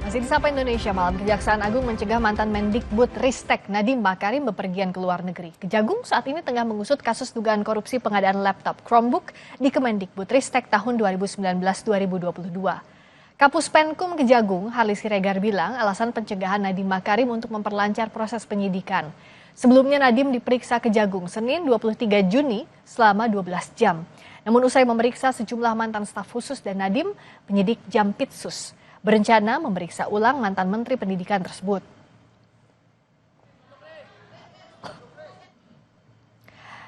Masih di Sapa Indonesia Malam, Kejaksaan Agung mencegah mantan Mendikbud Ristek Nadiem Makarim bepergian ke luar negeri. Kejagung saat ini tengah mengusut kasus dugaan korupsi pengadaan laptop Chromebook di Kemendikbud Ristek tahun 2019-2022. Kapus Penkum Kejagung, Harli Siregar bilang alasan pencegahan Nadiem Makarim untuk memperlancar proses penyidikan. Sebelumnya Nadiem diperiksa Kejagung Senin 23 Juni selama 12 jam. Namun usai memeriksa sejumlah mantan staf khusus dan Nadiem, penyidik Jampitsus berencana memeriksa ulang mantan Menteri Pendidikan tersebut.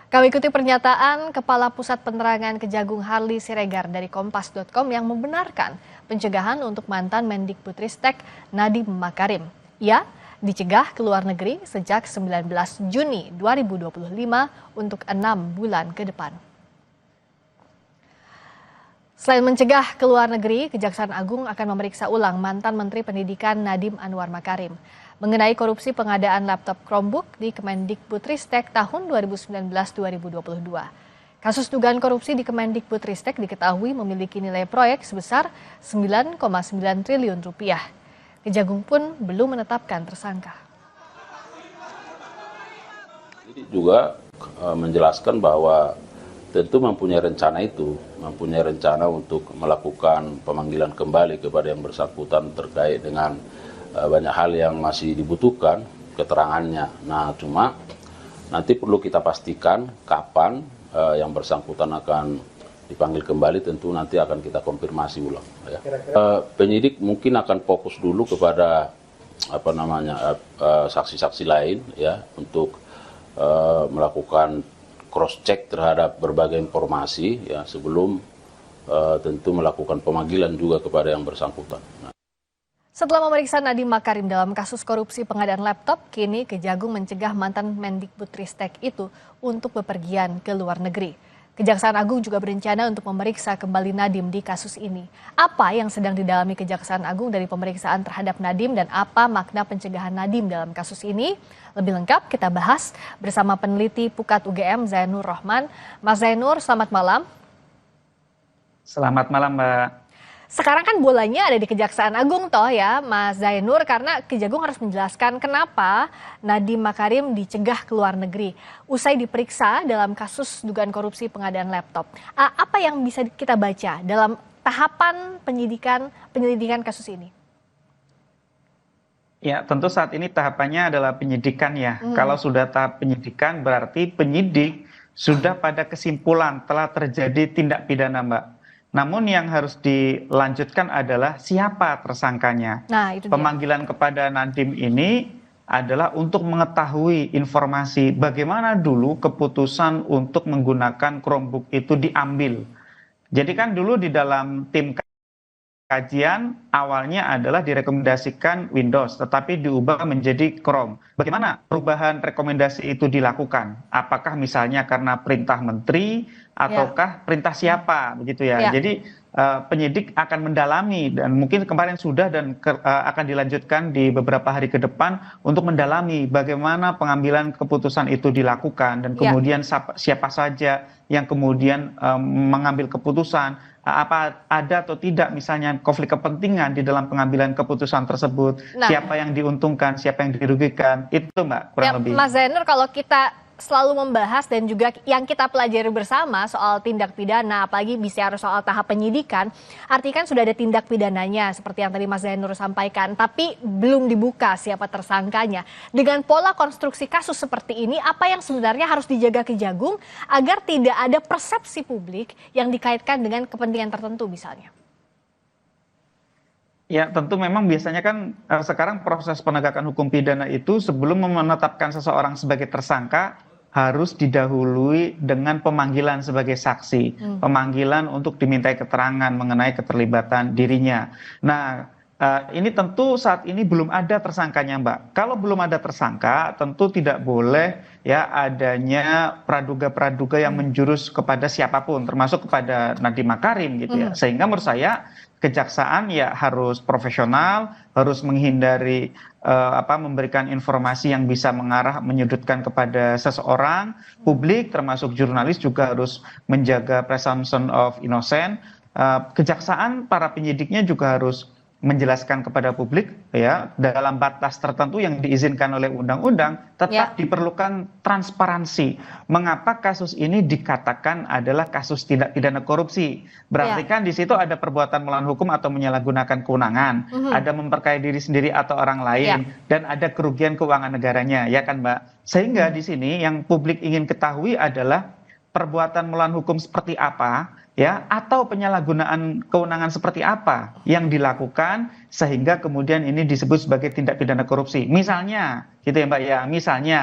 Kami ikuti pernyataan Kepala Pusat Penerangan Kejagung Harli Siregar dari Kompas.com yang membenarkan pencegahan untuk mantan Mendikbudristek Nadiem Makarim. Ia dicegah ke luar negeri sejak 19 Juni 2025 untuk 6 bulan ke depan. Selain mencegah ke luar negeri, Kejaksaan Agung akan memeriksa ulang mantan Menteri Pendidikan Nadiem Anwar Makarim mengenai korupsi pengadaan laptop Chromebook di Kemendikbudristek tahun 2019-2022. Kasus dugaan korupsi di Kemendikbudristek diketahui memiliki nilai proyek sebesar 9,9 triliun rupiah. Kejagung pun belum menetapkan tersangka. Jadi juga menjelaskan bahwa tentu mempunyai rencana untuk melakukan pemanggilan kembali kepada yang bersangkutan terkait dengan banyak hal yang masih dibutuhkan keterangannya. Nah, cuma nanti perlu kita pastikan kapan yang bersangkutan akan dipanggil kembali, tentu nanti akan kita konfirmasi ulang. Ya. Penyidik mungkin akan fokus dulu kepada saksi-saksi lain ya untuk melakukan cross check terhadap berbagai informasi ya sebelum tentu melakukan pemanggilan juga kepada yang bersangkutan. Setelah memeriksa Nadiem Makarim dalam kasus korupsi pengadaan laptop, kini Kejagung mencegah mantan Mendikbudristek itu untuk bepergian ke luar negeri. Kejaksaan Agung juga berencana untuk memeriksa kembali Nadiem di kasus ini. Apa yang sedang didalami Kejaksaan Agung dari pemeriksaan terhadap Nadiem dan apa makna pencegahan Nadiem dalam kasus ini? Lebih lengkap kita bahas bersama peneliti Pukat UGM Zainur Rohman. Mas Zainur, selamat malam. Selamat malam, Mbak. Sekarang kan bolanya ada di Kejaksaan Agung toh ya, Mas Zainur, karena Kejagung harus menjelaskan kenapa Nadiem Makarim dicegah ke luar negeri usai diperiksa dalam kasus dugaan korupsi pengadaan laptop. Apa yang bisa kita baca dalam tahapan penyelidikan kasus ini? Ya, tentu saat ini tahapannya adalah penyidikan ya. Kalau sudah tahap penyidikan berarti penyidik sudah pada kesimpulan telah terjadi tindak pidana, Mbak. Namun yang harus dilanjutkan adalah siapa tersangkanya. Nah, itu dia. Pemanggilan kepada Nadiem ini adalah untuk mengetahui informasi bagaimana dulu keputusan untuk menggunakan Chromebook itu diambil. Jadi kan dulu di dalam tim kajian awalnya adalah direkomendasikan Windows, tetapi diubah menjadi Chrome. Bagaimana perubahan rekomendasi itu dilakukan? Apakah misalnya karena perintah menteri ataukah perintah siapa, begitu ya? Jadi penyidik akan mendalami dan mungkin kemarin sudah dan akan dilanjutkan di beberapa hari ke depan untuk mendalami bagaimana pengambilan keputusan itu dilakukan dan kemudian siapa saja yang kemudian mengambil keputusan. Apa ada atau tidak misalnya konflik kepentingan di dalam pengambilan keputusan tersebut, siapa yang diuntungkan, siapa yang dirugikan, itu Mbak kurang lebih. Mas Zainur, kalau kita selalu membahas dan juga yang kita pelajari bersama soal tindak pidana, apalagi bicara soal tahap penyidikan, artinya kan sudah ada tindak pidananya seperti yang tadi Mas Zainur sampaikan, tapi belum dibuka siapa tersangkanya. Dengan pola konstruksi kasus seperti ini, apa yang sebenarnya harus dijaga Kejagung agar tidak ada persepsi publik yang dikaitkan dengan kepentingan tertentu misalnya? Ya, tentu memang biasanya kan sekarang proses penegakan hukum pidana itu sebelum menetapkan seseorang sebagai tersangka harus didahului dengan pemanggilan sebagai saksi, pemanggilan untuk dimintai keterangan mengenai keterlibatan dirinya. Nah, ini tentu saat ini belum ada tersangkanya, Mbak. Kalau belum ada tersangka, tentu tidak boleh ya adanya praduga-praduga yang menjurus kepada siapapun, termasuk kepada Nadiem Makarim gitu ya. Sehingga menurut saya kejaksaan ya harus profesional, harus menghindari memberikan informasi yang bisa mengarah menyudutkan kepada seseorang. Publik termasuk jurnalis juga harus menjaga presumption of innocent. Kejaksaan para penyidiknya juga harus menjelaskan kepada publik ya dalam batas tertentu yang diizinkan oleh undang-undang, tetap diperlukan transparansi. Mengapa kasus ini dikatakan adalah kasus tindak pidana korupsi? Berarti kan di situ ada perbuatan melawan hukum atau menyalahgunakan kewenangan, ada memperkaya diri sendiri atau orang lain, dan ada kerugian keuangan negaranya, ya kan Mbak? Sehingga di sini yang publik ingin ketahui adalah perbuatan melawan hukum seperti apa, ya, atau penyalahgunaan kewenangan seperti apa yang dilakukan sehingga kemudian ini disebut sebagai tindak pidana korupsi. Misalnya, gitu ya Mbak ya, misalnya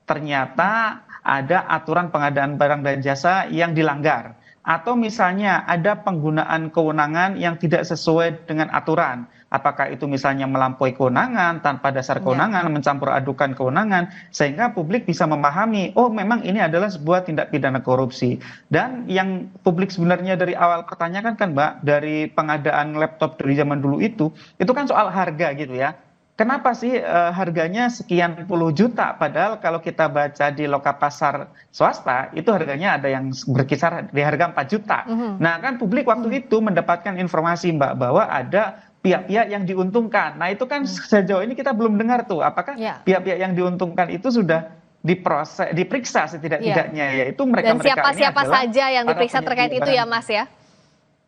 ternyata ada aturan pengadaan barang dan jasa yang dilanggar, atau misalnya ada penggunaan kewenangan yang tidak sesuai dengan aturan. Apakah itu misalnya melampaui kewenangan, tanpa dasar kewenangan, mencampur adukan kewenangan, sehingga publik bisa memahami, oh memang ini adalah sebuah tindak pidana korupsi. Dan yang publik sebenarnya dari awal pertanyakan kan Mbak, dari pengadaan laptop dari zaman dulu itu kan soal harga gitu ya. Kenapa sih harganya sekian puluh juta, padahal kalau kita baca di loka pasar swasta, itu harganya ada yang berkisar di harga 4 juta. Nah kan publik waktu itu mendapatkan informasi Mbak, bahwa ada pihak-pihak yang diuntungkan. Nah itu kan sejauh ini kita belum dengar tuh, apakah pihak-pihak yang diuntungkan itu sudah diproses, diperiksa setidak-tidaknya, yaitu mereka-mereka dan siapa saja yang diperiksa terkait itu ya Mas ya?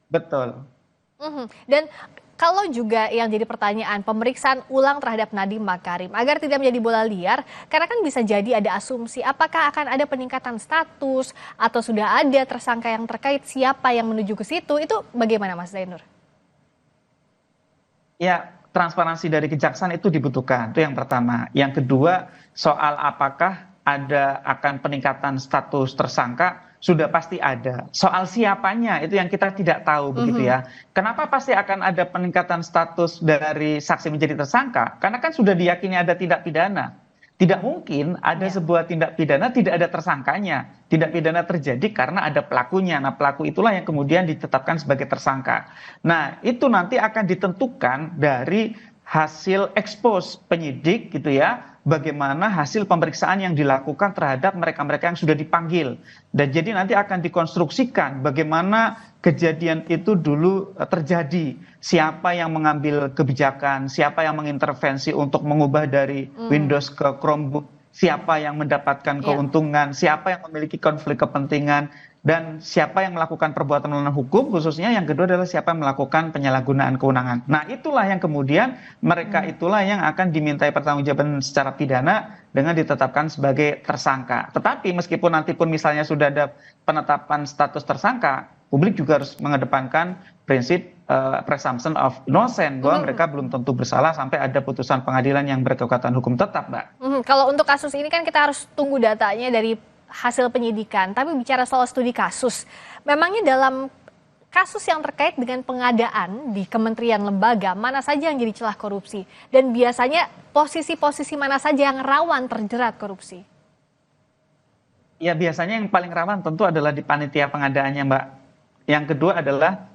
Betul. Dan kalau juga yang jadi pertanyaan, pemeriksaan ulang terhadap Nadiem Makarim agar tidak menjadi bola liar, karena kan bisa jadi ada asumsi apakah akan ada peningkatan status atau sudah ada tersangka yang terkait, siapa yang menuju ke situ, itu bagaimana Mas Zainur? Ya, transparansi dari kejaksaan itu dibutuhkan, itu yang pertama. Yang kedua, soal apakah akan peningkatan status tersangka, sudah pasti ada. Soal siapanya itu yang kita tidak tahu begitu ya. Kenapa pasti akan ada peningkatan status dari saksi menjadi tersangka? Karena kan sudah diyakini ada tindak pidana. Tidak mungkin ada sebuah tindak pidana tidak ada tersangkanya. Tindak pidana terjadi karena ada pelakunya. Nah, pelaku itulah yang kemudian ditetapkan sebagai tersangka. Nah, itu nanti akan ditentukan dari hasil ekspos penyidik gitu ya. Bagaimana hasil pemeriksaan yang dilakukan terhadap mereka-mereka yang sudah dipanggil. Dan jadi nanti akan dikonstruksikan bagaimana kejadian itu dulu terjadi. Siapa yang mengambil kebijakan, siapa yang mengintervensi untuk mengubah dari Windows ke Chromebook, siapa yang mendapatkan keuntungan, siapa yang memiliki konflik kepentingan, dan siapa yang melakukan perbuatan melawan hukum, khususnya yang kedua adalah siapa yang melakukan penyalahgunaan kewenangan. Nah itulah yang kemudian mereka itulah yang akan dimintai pertanggungjawaban secara pidana dengan ditetapkan sebagai tersangka. Tetapi meskipun nanti pun misalnya sudah ada penetapan status tersangka, publik juga harus mengedepankan prinsip presumption of innocence, bahwa mereka belum tentu bersalah sampai ada putusan pengadilan yang berkekuatan hukum tetap, Mbak. Kalau untuk kasus ini kan kita harus tunggu datanya dari hasil penyidikan, tapi bicara soal studi kasus, memangnya dalam kasus yang terkait dengan pengadaan di kementerian lembaga, mana saja yang jadi celah korupsi? Dan biasanya posisi-posisi mana saja yang rawan terjerat korupsi? Ya biasanya yang paling rawan tentu adalah di panitia pengadaannya Mbak. Yang kedua adalah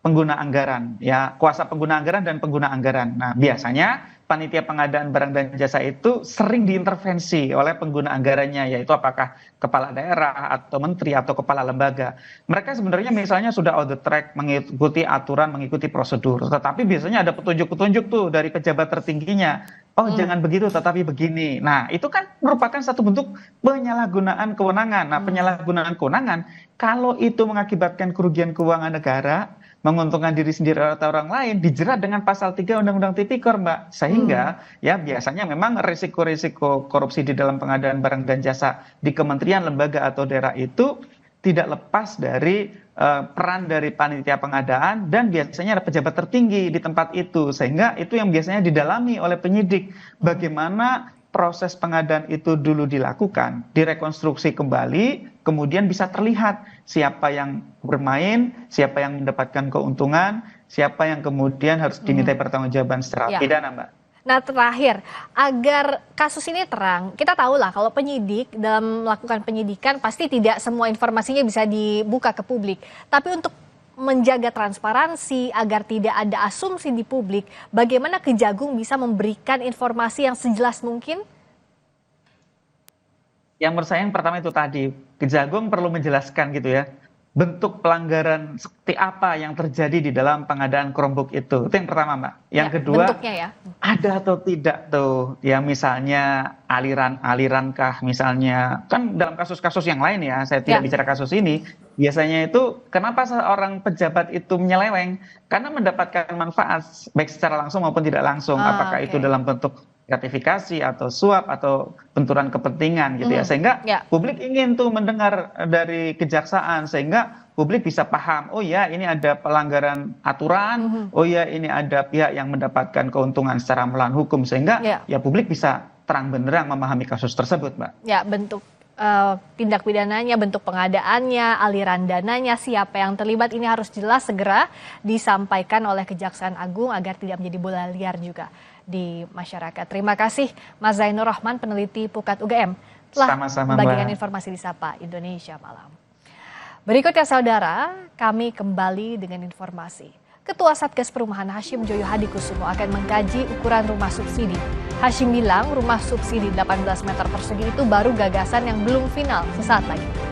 pengguna anggaran, ya kuasa pengguna anggaran dan pengguna anggaran. Nah biasanya panitia pengadaan barang dan jasa itu sering diintervensi oleh pengguna anggarannya, yaitu apakah kepala daerah atau menteri atau kepala lembaga. Mereka sebenarnya misalnya sudah on the track, mengikuti aturan, mengikuti prosedur, tetapi biasanya ada petunjuk-petunjuk tuh dari pejabat tertingginya. Oh jangan begitu tetapi begini. Nah itu kan merupakan satu bentuk penyalahgunaan kewenangan. Nah penyalahgunaan kewenangan kalau itu mengakibatkan kerugian keuangan negara, menguntungkan diri sendiri atau orang lain, dijerat dengan pasal 3 Undang-Undang Tipikor, Mbak. Sehingga ya biasanya memang risiko-risiko korupsi di dalam pengadaan barang dan jasa di kementerian, lembaga atau daerah itu tidak lepas dari peran dari panitia pengadaan dan biasanya ada pejabat tertinggi di tempat itu. Sehingga itu yang biasanya didalami oleh penyidik. Bagaimana proses pengadaan itu dulu dilakukan, direkonstruksi kembali, kemudian bisa terlihat siapa yang bermain, siapa yang mendapatkan keuntungan, siapa yang kemudian harus dimintai pertanggungjawaban secara pidana, Mbak. Nah terakhir, agar kasus ini terang, kita tahulah kalau penyidik dalam melakukan penyidikan pasti tidak semua informasinya bisa dibuka ke publik. Tapi untuk menjaga transparansi agar tidak ada asumsi di publik, bagaimana Kejagung bisa memberikan informasi yang sejelas mungkin? Yang menurut saya yang pertama itu tadi, Kejagung perlu menjelaskan gitu ya, bentuk pelanggaran seperti apa yang terjadi di dalam pengadaan Chromebook itu. Itu yang pertama, Mbak. Yang Ya, kedua, bentuknya ya. ada atau tidak tuh, ya misalnya aliran kah, misalnya, kan dalam kasus-kasus yang lain ya, saya tidak Ya. bicara kasus ini, biasanya itu kenapa seorang pejabat itu menyeleweng? Karena mendapatkan manfaat, baik secara langsung maupun tidak langsung, apakah itu Oke. dalam bentuk gratifikasi atau suap atau benturan kepentingan gitu ya, sehingga Ya. publik ingin tuh mendengar dari kejaksaan, sehingga publik bisa paham, oh ya ini ada pelanggaran aturan, oh ya ini ada pihak yang mendapatkan keuntungan secara melawan hukum, sehingga Ya. ya publik bisa terang benderang memahami kasus tersebut, Mbak. Ya, bentuk tindak pidananya, bentuk pengadaannya, aliran dananya, siapa yang terlibat, ini harus jelas segera disampaikan oleh Kejaksaan Agung agar tidak menjadi bola liar juga di masyarakat. Terima kasih Mas Zainur Rahman, peneliti Pukat UGM, telah Sama-sama, membagikan Mbak. informasi di Sapa Indonesia Malam. Berikutnya saudara, kami kembali dengan informasi. Ketua Satgas Perumahan Hashim Joyo Hadikusumo akan mengkaji ukuran rumah subsidi. Hashim bilang rumah subsidi 18 meter persegi itu baru gagasan yang belum final. Sesaat lagi.